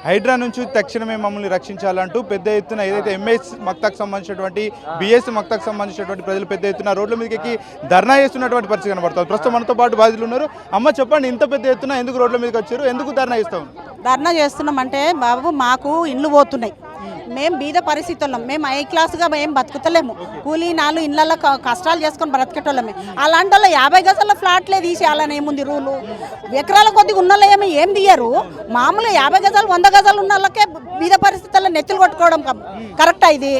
హైడ్రా నుంచి తక్షణమే మమ్మల్ని రక్షించాలంటూ పెద్ద ఎత్తున ఏదైతే ఎంఎస్ మక్తాకు సంబంధించినటువంటి బిఎస్ మక్తాకు సంబంధించినటువంటి ప్రజలు పెద్ద ఎత్తున రోడ్ల మీదకి ధర్నా చేస్తున్నటువంటి పరిస్థితి కనబడుతుంది. ప్రస్తుతం మనతో పాటు బాధితులు ఉన్నారు. అమ్మ చెప్పండి, ఇంత పెద్ద ఎత్తున ఎందుకు రోడ్ల మీదకి వచ్చారు, ఎందుకు ధర్నా చేస్తాం? ధర్నా చేస్తున్నామంటే బాబు మాకు ఇండ్లు పోతున్నాయి, మేము బీద పరిస్థితుల్లో, మేము హై క్లాస్గా మేము బతుకుతలేము, కూలీ నాలుగు ఇళ్ళల్లో కష్టాలు చేసుకొని బ్రతికేటోళ్ళమే. అలాంటి వాళ్ళు 50 గజాల ఫ్లాట్లే తీసేయాలని ఏముంది రూలు? ఎకరాల కొద్దిగా ఉన్న వాళ్ళు ఏం తీయరు. మామూలుగా 50 గజాలు 100 గజాలు ఉన్న వాళ్ళకే బీద పరిస్థితుల్లో నెత్తులు కొట్టుకోవడం కరెక్టా? ఇది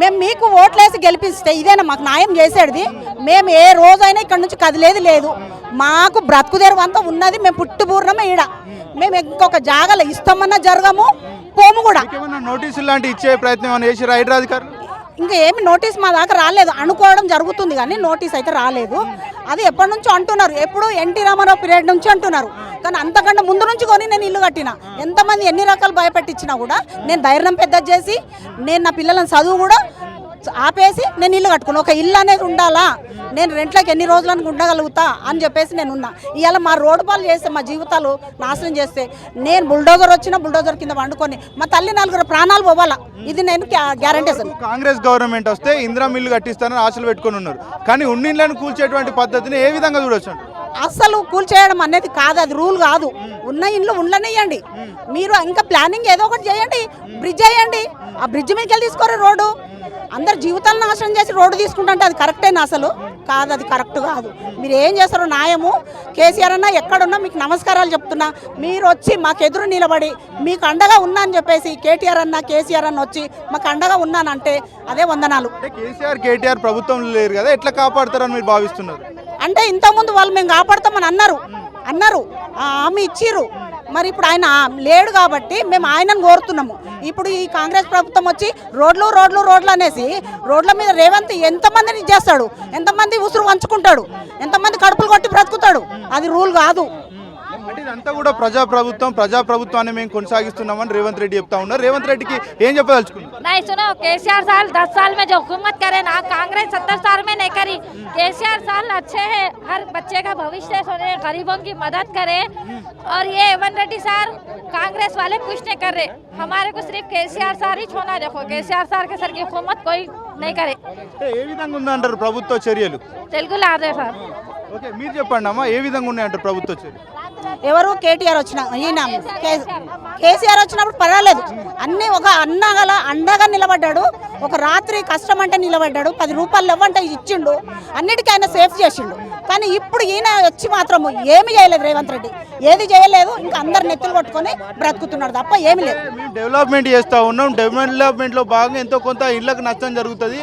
మేము మీకు ఓట్లేసి గెలిపిస్తే ఇదేనా మాకు న్యాయం చేసేది? మేము ఏ రోజైనా ఇక్కడ నుంచి కదిలేదు లేదు, మాకు బ్రతుకుదేరు అంతా ఉన్నది, మేము పుట్టుబూర్ణమే ఈడ. మేము ఇంకొక జాగాలో ఇస్తామన్నా జరగము, పోము కూడా. నోటీసులు లాంటి ఇచ్చే ప్రయత్నం చేసి హైడ్రా అధికారులు ఇంకా ఏమి నోటీస్ మా దాకా రాలేదు, అనుకోవడం జరుగుతుంది కానీ నోటీస్ అయితే రాలేదు. అది ఎప్పటి నుంచో అంటున్నారు, ఎప్పుడు ఎన్టీ రామారావు పీరియడ్ నుంచి అంటున్నారు. కానీ అంతకంటే ముందు నుంచి కొని నేను ఇల్లు కట్టిన, ఎంతమంది ఎన్ని రకాలు భయపెట్టించినా కూడా నేను ధైర్యం పెద్ద చేసి నేను నా పిల్లలను చదువు కూడా ఆపేసి నేను ఇల్లు కట్టుకున్నాను. ఒక ఇల్లు అనేది ఉండాలా, నేను రెంట్లోకి ఎన్ని రోజులకు ఉండగలుగుతా అని చెప్పేసి నేను ఉన్నా. ఇవాళ మా రోడ్డు పాలు చేస్తే, మా జీవితాలు నాశనం చేస్తే, నేను బుల్డోజర్ వచ్చిన బుల్డోజర్ కింద వండుకొని మా తల్లి 4 ప్రాణాలు పోవాలా, ఇది నేను గ్యారంటీ ఇస్తాను. కాంగ్రెస్ గవర్నమెంట్ వస్తే ఇందిరా మిల్లు కట్టిస్తానని ఆశలు పెట్టుకుని ఉన్నారు, కానీ ఉన్నిళ్ళను కూల్చేటువంటి పద్ధతిని ఏ విధంగా చూడొచ్చు? అస్సలు కూల్చేయడం అనేది కాదు, అది రూల్ కాదు. ఉన్న ఇండ్లు ఉండనియండి, మీరు ఇంకా ప్లానింగ్ ఏదో ఒకటి చేయండి, బ్రిడ్జ్ వేయండి. ఆ బ్రిడ్జ్ మీదకి వెళ్ళి తీసుకోరు రోడ్డు. అందరు జీవితాలను నాశనం చేసి రోడ్డు తీసుకుంటుంటే అది కరెక్టేనా? అసలు కాదు, అది కరెక్ట్ కాదు. మీరు ఏం చేస్తారో న్యాయము. కేసీఆర్ అన్న ఎక్కడున్నా మీకు నమస్కారాలు చెప్తున్నా, మీరు వచ్చి మాకు ఎదురు నిలబడి మీకు అండగా ఉన్నా అని చెప్పేసి కేటీఆర్ అన్న కేసీఆర్ అన్న వచ్చి మాకు అండగా ఉన్నానంటే అదే వందనాలు. కేసీఆర్ కేటీఆర్ ప్రభుత్వంలో లేరు కదా, ఎట్లా కాపాడుతారని మీరు భావిస్తున్నారు? అంటే ఇంతకుముందు వాళ్ళు మేము కాపాడతామని అన్నారు, హామీ ఇచ్చిర్రు. మరి ఇప్పుడు ఆయన లేడు కాబట్టి మేము ఆయనను కోరుతున్నాము. ఇప్పుడు ఈ కాంగ్రెస్ ప్రభుత్వం వచ్చి రోడ్లు రోడ్లు రోడ్లు అనేసి రోడ్ల మీద రేవంత్ ఎంతమందిని చేస్తాడు, ఎంతమంది ఉసురు వంచుకుంటాడు, ఎంతమంది కడుపులు కొట్టి బ్రతుకుతాడు. అది రూల్ కాదు. అంటే ఇదంతా కూడా ప్రజాప్రభుత్వాన్ని మేము కొనసాగిస్తున్నామని రేవంత్ రెడ్డి చెప్తా ఉన్నారు. రేవంత్ రెడ్డికి ఏం చెప్పదలుచుకున్నారు? नहीं सुनो, केसीआर साल 10 साल में जो हुकूमत करे ना, कांग्रेस 70 साल में नहीं करी। केसीआर साल अच्छे है, हर बच्चे का भविष्य सोने, गरीबों की मदद करे। और ये रेवंत रेड्डी साल कांग्रेस वाले कुछ नहीं कर रहे, हमारे को सिर्फ केसीआर साल ही छोड़ना। देखो केसीआर साल के सर की हुकूमत कोई नहीं करे. ఏ విధంగా ఉందంటారు ప్రభుత్వ చర్యలు? తెలుగు లాదే సార్. ఓకే, మీరు చెప్పండి అమ్మా, ఏ విధంగా ఉన్నాయంటారు ప్రభుత్వ చర్యలు? ఎవరు కేటీఆర్ వచ్చిన ఈయన కేసీఆర్ వచ్చినప్పుడు పర్వాలేదు, అన్నీ ఒక అండగా నిలబడ్డాడు. ఒక రాత్రి కష్టం అంటే నిలబడ్డాడు, 10 రూపాయలు ఇవ్వంటే ఇచ్చిండు, అన్నిటికీ ఆయన సేఫ్ చేసిండు. కానీ ఇప్పుడు ఈయన వచ్చి మాత్రం ఏమి చేయలేదు, రేవంత్ రెడ్డి ఏది చేయలేదు. ఇంకా అందరు నెత్తులు కొట్టుకొని బ్రతుకుతున్నాడు తప్ప ఏమి లేదు. డెవలప్మెంట్ చేస్తూ ఉన్నాం, డెవలప్మెంట్లో భాగంగా ఎంతో కొంత ఇళ్లకు నష్టం జరుగుతుంది,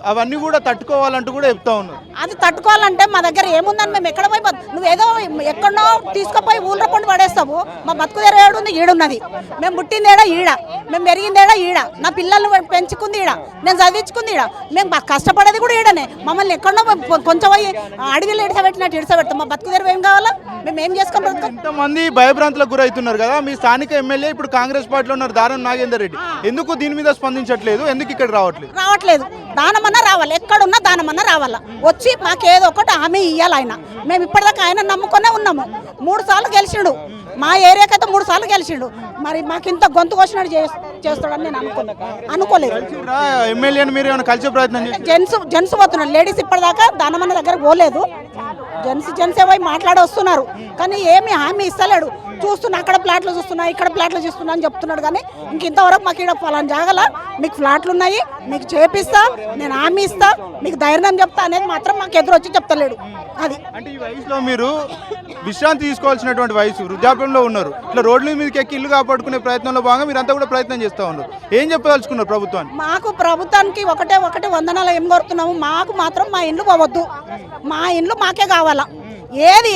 అవన్నీ కూడా తట్టుకోవాలంటూ కూడా చెప్తా ఉన్నారు. అది తట్టుకోవాలంటే మా దగ్గర ఏముందని మేము ఎక్కడ పోయి నువ్వేదో ఎక్కడో తీసుకుపోయి ఊళ్ళో పండు పడేస్తావు. మా బతుకుదేర ఏడుంది, ఈడున్నది. మేము పుట్టిందేడా ఈడ, మేము పెరిగిందేడా ఈడ, నా పిల్లల్ని పెంచుకుంది ఈడ, నేను చదివించుకుంది ఈడ, మేము కష్టపడేది కూడా ఈడనే. మమ్మల్ని ఎక్కడో కొంచెం పోయి అడవిలో ఇడసబెట్టినట్టు ఇడసబెడతాం. మా బతుకుదేర ఏం కావాలా? మేము ఏం చేసుకొని బ్రతుకు? ఇంతమంది భయభ్రాంతులకు గురవుతున్నారు కదా, మీ స్థానిక ఎమ్మెల్యే ఇప్పుడు కాంగ్రెస్ పార్టీలో ఉన్నారు దానం నాగేందర్ రెడ్డి, ఎందుకు దీని మీద స్పందించట్లేదు? ఎందుకు ఇక్కడ రావట్లేదు? దానమన్నా రావాలి, ఎక్కడున్నా దానమన్నా రావాలా. వచ్చి మాకేదో ఒకటి హామీ ఇవ్వాలి ఆయన. మేము ఇప్పటిదాకా ఆయన నమ్ముకునే ఉన్నాము. 3 సార్లు గెలిచిండు, మా ఏరియాకి అయితే 3 సార్లు గెలిచిండు. మరి మాకు ఇంత గొంతు కోసినట్టు చేస్తాడని నేను అనుకోలేదు. ఎమ్మెల్యేని మీరు ఏమైనా కలిసే ప్రయత్నం? జెంట్స్ పోతున్నారు, లేడీస్ ఇప్పటిదాకా దానమన్న దగ్గర పోలేదు. జెంట్స్ పోయి మాట్లాడి వస్తున్నారు, కానీ ఏమి హామీ ఇస్తలేడు. చూస్తున్నా, అక్కడ ప్లాట్లు చూస్తున్నా, ఇక్కడ ప్లాట్లు చూస్తున్నా అని చెప్తున్నాడు. కానీ ఇంతవరకు మాకు ఇక్కడ ఫలానా జాగల మీకు ఫ్లాట్లు ఉన్నాయి, మీకు చేపిస్తా, నేను హామీ ఇస్తా, మీకు ధైర్యం చెప్తా అనేది మాత్రం మాకు ఎదురు వచ్చి చెప్తలేడు. అది అంటే ఈ వయసులో మీరు విశ్రాంతి తీసుకోవాల్సినటువంటి వయసు, వృద్ధాప్యంలో ఉన్నారు. ఇట్లా రోడ్ల మీదకి ఎక్కి ఇల్లు కాపాడుకునే ప్రయత్నంలో భాగంగా మీరంతా కూడా ప్రయత్నం చేస్తూ ఉన్నారు. ఏం చెప్పదలుచుకున్నారు ప్రభుత్వాన్ని? మాకు ప్రభుత్వానికి ఒకటే వందనాలు ఏం కోరుతున్నాము, మాకు మాత్రం మా ఇండ్లు పోవద్దు, మా ఇండ్లు మాకే కావాలా.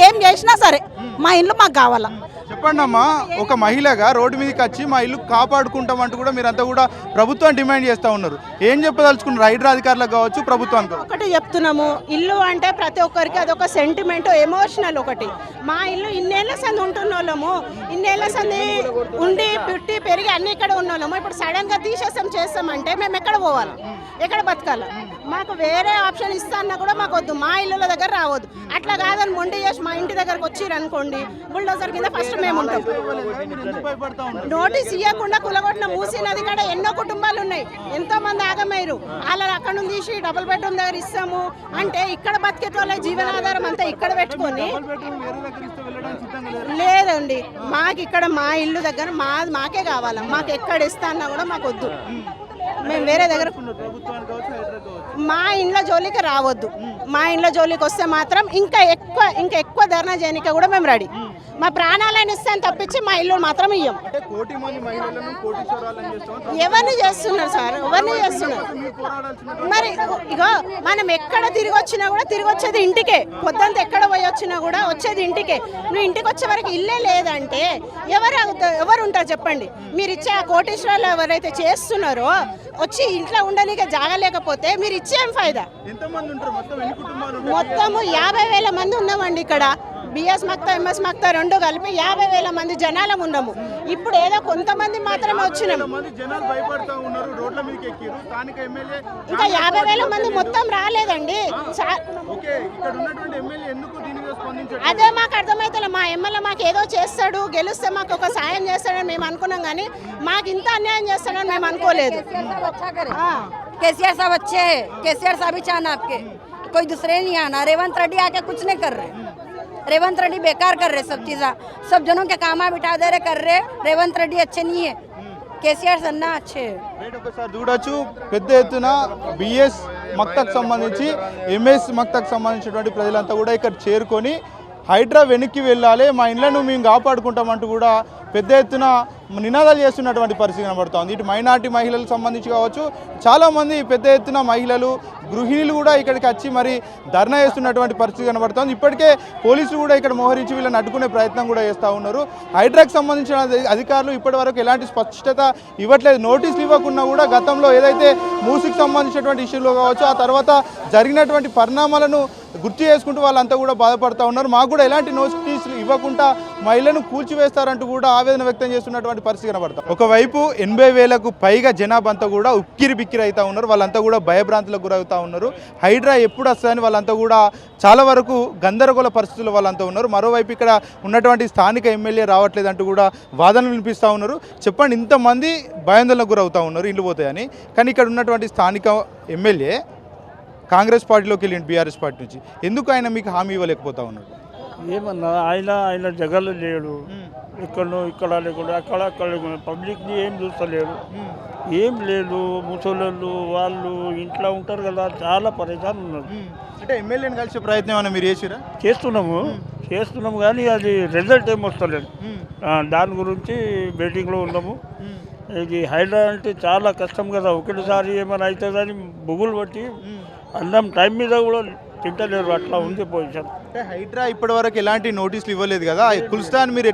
ఏం చేసినా సరే మా ఇండ్లు మాకు కావాలా. చెప్పండి అమ్మా, ఒక మహిళగా రోడ్డు మీదకి వచ్చి మా ఇల్లు కాపాడుకుంటామంటూ కూడా మీరంతా కూడా ప్రభుత్వాన్ని డిమాండ్ చేస్తూ ఉన్నారు. ఏం చెప్పదలుచుకున్నారు హైడ్రా అధికారులకు కావచ్చు, ప్రభుత్వానికి? ఒకటి చెప్తున్నాము, ఇల్లు అంటే ప్రతి ఒక్కరికి అదొక సెంటిమెంట్, ఎమోషనల్. ఒకటి మా ఇల్లు ఇన్నేళ్ల సంది ఉంటున్న వాళ్ళము, ఇన్నేళ్ల సంది ఉండి పుట్టి పెరిగి అన్ని ఇక్కడ ఉన్న వాళ్ళము. ఇప్పుడు సడన్ గా చేస్తామంటే మేము ఎక్కడ పోవాలి, ఎక్కడ బతకాలి? మాకు వేరే ఆప్షన్ ఇస్తాన్నా కూడా మాకు వద్దు, మా ఇల్లుల దగ్గర రావద్దు. అట్లా కాదని మొండి చేసి మా ఇంటి దగ్గరకు వచ్చిరనుకోండి, బుల్డోజర్ కింద ఫస్ట్ మేము ఉంటాం. నోటీస్ ఇవ్వకుండా కులగొట్టిన మూసీ నది కాడ ఎన్నో కుటుంబాలు ఉన్నాయి, ఎంతో మంది ఆగమయ్యారు. వాళ్ళని అక్కడ నుంచి తీసి డబుల్ బెడ్రూమ్ దగ్గర ఇస్తాము అంటే ఇక్కడ బతికే వాళ్ళ జీవనాధారం అంతా ఇక్కడ పెట్టుకొని లేదండి. మాకు ఇక్కడ మా ఇల్లు దగ్గర మాకే కావాలి. మాకు ఎక్కడ ఇస్తా అన్నా కూడా మాకు వద్దు. మేము వేరే దగ్గర మా ఇంట్లో జోలికి రావద్దు. మా ఇంట్లో జోలికి వస్తే మాత్రం ఇంకా ఎక్కువ ధర్నా చేయడానికి కూడా మేము రెడీ. మా ప్రాణాలను ఇస్తాను తప్పించి మా ఇల్లు మాత్రం ఇయ్యం. ఎవరిని చేస్తున్నారు సార్? ఎవరిని చేస్తున్నారు? మరి ఇగో మనం ఎక్కడ తిరిగి వచ్చినా కూడా తిరిగి వచ్చేది ఇంటికే. పొద్దుంతా ఎక్కడ పోయి వచ్చినా కూడా వచ్చేది ఇంటికే. నువ్వు ఇంటికి వచ్చే వరకు ఇల్లే లేదంటే ఎవరు ఉంటారు చెప్పండి? మీరు ఇచ్చే ఆ కోటీశ్వరాలు ఎవరైతే చేస్తున్నారో వచ్చి ఇంట్లో ఉండడానికి జాగా లేకపోతే మీరు ఇచ్చేం ఫైదా? మొత్తము 50,000 మంది ఉన్నామండి ఇక్కడ. బిఎస్ మక్తా ఎంఎస్ మక్తా రెండు కలిపి 50,000 మంది జనాలం ఉన్నాము. ఇప్పుడు ఏదో కొంతమంది మాత్రమే వచ్చినాము. ఇంకా 50,000 మంది మొత్తం రాలేదండి. అదే మాకు అర్థమైతే మా ఎమ్మెల్యే మాకు ఏదో చేస్తాడు, గెలిస్తే మాకు ఒక సాయం చేస్తాడని మేము అనుకున్నాం, కానీ మాకు ఇంత అన్యాయం చేస్తాడని మేము అనుకోలేదు. केसीआर साहब अच्छे है, केसीआर साहब ही चाहना आपके, कोई दूसरे नहीं आना. रेवंत रेड्डी आके कुछ नहीं कर रहे. रेवंत रेड्डी बेकार कर रहे सब चीज़, सब जनों के काम बिठा दे रहे कर रहे. रेवंत रेड्डी अच्छे नहीं है, కేసీఆర్ సన్నా अच्छे है. ఒకసారి చూడొచ్చు, పెద్ద ఎత్తున బిఎస్ మక్తకు సంబంధించి ఎంఎస్ మక్తకు సంబంధించినటువంటి ప్రజలంతా కూడా ఇక్కడ చేరుకొని హైడ్రా వెనక్కి వెళ్ళాలి, మా ఇళ్లను మేము కాపాడుకుంటామంటూ కూడా పెద్ద ఎత్తున నినాదాలు చేస్తున్నటువంటి పరిస్థితి కనబడుతోంది. ఇటు మైనార్టీ మహిళలకు సంబంధించి కావచ్చు, చాలామంది పెద్ద ఎత్తున మహిళలు గృహిణులు కూడా ఇక్కడికి వచ్చి మరి ధర్నా చేస్తున్నటువంటి పరిస్థితి కనబడుతోంది. ఇప్పటికే పోలీసులు కూడా ఇక్కడ మోహరించి వీళ్ళని అడ్డుకునే ప్రయత్నం కూడా చేస్తూ ఉన్నారు. హైడ్రాకి సంబంధించిన అధికారులు ఇప్పటి వరకు ఎలాంటి స్పష్టత ఇవ్వట్లేదు. నోటీసులు ఇవ్వకుండా కూడా గతంలో ఏదైతే మూసికి సంబంధించినటువంటి ఇష్యూలో కావచ్చు, ఆ తర్వాత జరిగినటువంటి పరిణామాలను గుర్తు చేసుకుంటూ వాళ్ళంతా కూడా బాధపడుతూ ఉన్నారు. మాకు కూడా ఎలాంటి నోటీసులు ఇవ్వకుండా మహిళను కూల్చివేస్తారంటూ కూడా ఆవేదన వ్యక్తం చేస్తున్నటువంటి పరిస్థితి కనబడతాం. ఒకవైపు 80,000కు పైగా జనాభా అంతా కూడా ఉక్కిరి బిక్కిరి అవుతా ఉన్నారు. వాళ్ళంతా కూడా భయభ్రాంతులకు గురవుతూ ఉన్నారు. హైడ్రా ఎప్పుడు వస్తుందని వాళ్ళంతా కూడా చాలా వరకు గందరగోళ పరిస్థితుల్లో వాళ్ళంతా ఉన్నారు. మరోవైపు ఇక్కడ ఉన్నటువంటి స్థానిక ఎమ్మెల్యే రావట్లేదంటూ కూడా వాదనలు వినిపిస్తూ ఉన్నారు. చెప్పండి, ఇంతమంది భయాందోళనకు గురవుతూ ఉన్నారు ఇల్లు పోతాయని, కానీ ఇక్కడ ఉన్నటువంటి స్థానిక ఎమ్మెల్యే కాంగ్రెస్ పార్టీలోకి వెళ్ళిండు, బీఆర్ఎస్ పార్టీ నుంచి. ఎందుకు ఆయన మీకు హామీ ఇవ్వలేకపోతా ఉన్నాడు? ఏమన్నా ఆయన జగలు లేడు, ఇక్కడో ఇక్కడ లేకుండా అక్కడ లేకుండా పబ్లిక్ని ఏం చూస్తలేడు, ఏం లేదు. ముసలోళ్ళు వాళ్ళు ఇంట్లో ఉంటారు కదా, చాలా పరేషాన్ ఉన్నారు. అంటే ఎమ్మెల్యేని కలిసే ప్రయత్నం ఏమైనా మీరు చేస్తున్నాము కానీ అది రిజల్ట్ ఏం వస్తలేదు. దాని గురించి మీటింగ్లో ఉన్నాము. ఇది హైడ్రా అంటే చాలా కష్టం కదా, ఒకటిసారి ఏమైనా అవుతుందని బుగులు పట్టి అన్నం టైం మీద కూడా తింటలేరు, అట్లా ఉంది పొజిషన్. అంటే హైడ్రా ఇప్పటి వరకు ఎలాంటి నోటీసులు ఇవ్వలేదు కదా, కుల్స్తాన్ మీరు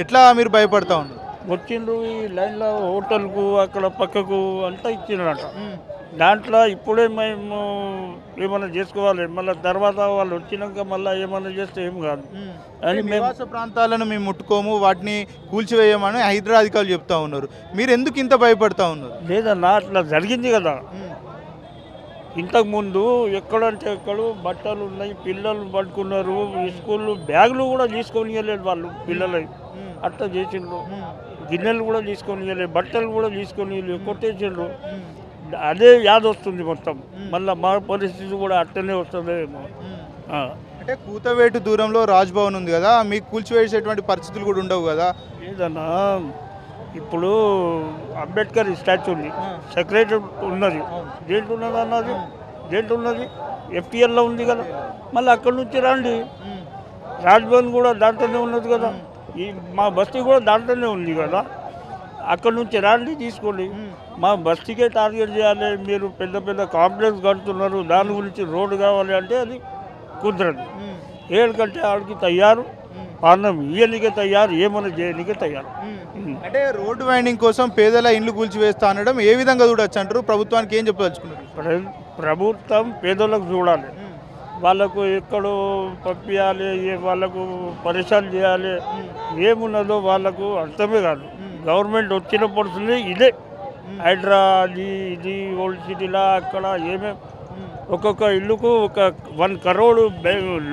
ఎట్లా మీరు భయపడతా ఉన్నారు? వచ్చిండ్రు ఈ లైన్లో హోటల్కు అక్కడ పక్కకు అంతా ఇచ్చినట. దాంట్లో ఇప్పుడే మేము ఏమైనా చేసుకోవాలి, మళ్ళీ తర్వాత వాళ్ళు వచ్చినాక మళ్ళీ ఏమైనా చేస్తే ఏం కాదు అని నివాస ప్రాంతాలను మేము ముట్టుకోము, వాటిని కూల్చివేయమని హైడ్రా అధికారులు చెప్తా ఉన్నారు. మీరు ఎందుకు ఇంత భయపడతా ఉన్నారు? లేదన్నా, అట్లా జరిగింది కదా ఇంతకుముందు. ఎక్కడంటే ఎక్కడ బట్టలు ఉన్నాయి, పిల్లలు పట్టుకున్నారు, స్కూళ్ళు బ్యాగులు కూడా తీసుకొని వెళ్ళలేదు వాళ్ళు పిల్లలు, అట్లా చేసిండ్రు. గిన్నెలు కూడా తీసుకొని వెళ్ళలేదు, బట్టలు కూడా తీసుకొని కొట్టేసిండ్రు. అదే యాద వస్తుంది మొత్తం. మళ్ళీ మా పరిస్థితి కూడా అట్టనే వస్తుందేమో. అంటే కూతవేటు దూరంలో రాజ్భవన్ ఉంది కదా, మీకు కూల్చివేసేటువంటి పరిస్థితులు కూడా ఉండవు కదా? లేదన్నా, ఇప్పుడు అంబేద్కర్ స్టాచ్యూ ఉంది, సెక్రటరీ ఉన్నది, దేంట్లో ఉన్నది అన్నది, దేంట్లో ఉన్నది FTLలో ఉంది కదా. మళ్ళీ అక్కడి నుంచి రండి, రాజ్భవన్ కూడా దాంట్లోనే ఉన్నది కదా, ఈ మా బస్తీ కూడా దాంట్లోనే ఉంది కదా. అక్కడ నుంచి రండి, తీసుకోండి. మా బస్తీకే టార్గెట్ చేయాలి. మీరు పెద్ద పెద్ద కాంప్లెక్స్ కడుతున్నారు, దాని గురించి రోడ్డు కావాలి అంటే అది కుదరదు. ఏళ్ళకంటే ఆడికి తయారు, పాలన ఇయ్యనికే తయారు, ఏమైనా చేయనికే తయారు. అంటే రోడ్డు వైండింగ్ కోసం పేదల ఇండ్లు కూల్చివేస్తా అనడం ఏ విధంగా చూడొచ్చు అంటారు? ప్రభుత్వానికి ఏం చెప్పదలుచుకున్నారు? ప్రభుత్వం పేదలకు చూడాలి, వాళ్ళకు ఎక్కడో పంపించాలి, వాళ్ళకు పరిశ్రమ చేయాలి, ఏమున్నదో వాళ్ళకు అర్థమే కాదు. గవర్నమెంట్ వచ్చినప్పుడు ఇదే హైడ్రా అది ఇది ఓల్డ్ సిటీలా అక్కడ ఏమేమి ఒక్కొక్క ఇల్లుకు ఒక 1 crore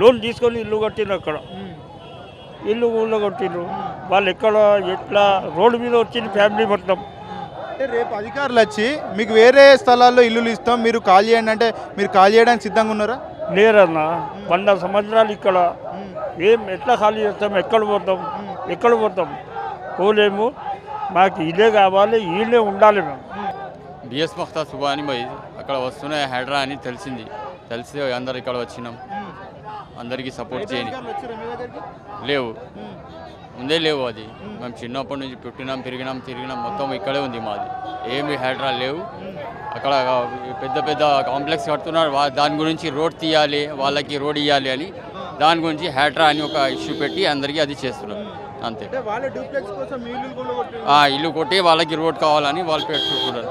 లోన్ తీసుకొని ఇల్లు కట్టిండ్రు, అక్కడ ఇల్లు ఊళ్ళో కట్టిండ్రు. వాళ్ళు ఎక్కడ ఎట్లా రోడ్డు మీద వచ్చింది ఫ్యామిలీ మొత్తం. అంటే రేపు అధికారులు వచ్చి మీకు వేరే స్థలాల్లో ఇల్లులు ఇస్తాం మీరు కాల్ చేయండి అంటే మీరు కాల్ చేయడానికి సిద్ధంగా ఉన్నారా? లేరన్న 100 సంవత్సరాలు ఇక్కడ ఏం ఎట్లా ఖాళీ చేస్తాం? ఎక్కడ పోతాం పోలేము. మాకు ఇదే కావాలి, ఇల్లే ఉండాలి. మేము బిఎస్ మఖ్తా సుబా అని పోయి అక్కడ వస్తున్నాయి హైడ్రా అని తెలిసి అందరు ఇక్కడ వచ్చినాం. అందరికీ సపోర్ట్ చేయని లేవు, ముందే లేవు. అది మేము చిన్నప్పటి నుంచి పుట్టినాం తిరిగినాం మొత్తం ఇక్కడే ఉంది మాది. ఏమి హైడ్రా లేవు. అక్కడ పెద్ద కాంప్లెక్స్ కడుతున్నారు, దాని గురించి రోడ్ తీయాలి, వాళ్ళకి రోడ్ ఇవ్వాలి అని దాని గురించి హైడ్రా అని ఒక ఇష్యూ పెట్టి అందరికీ అది చేస్తున్నారు అంతే. ఇల్లు కొట్టి వాళ్ళకి రోడ్ కావాలని వాళ్ళు పెట్టుకుంటున్నారు.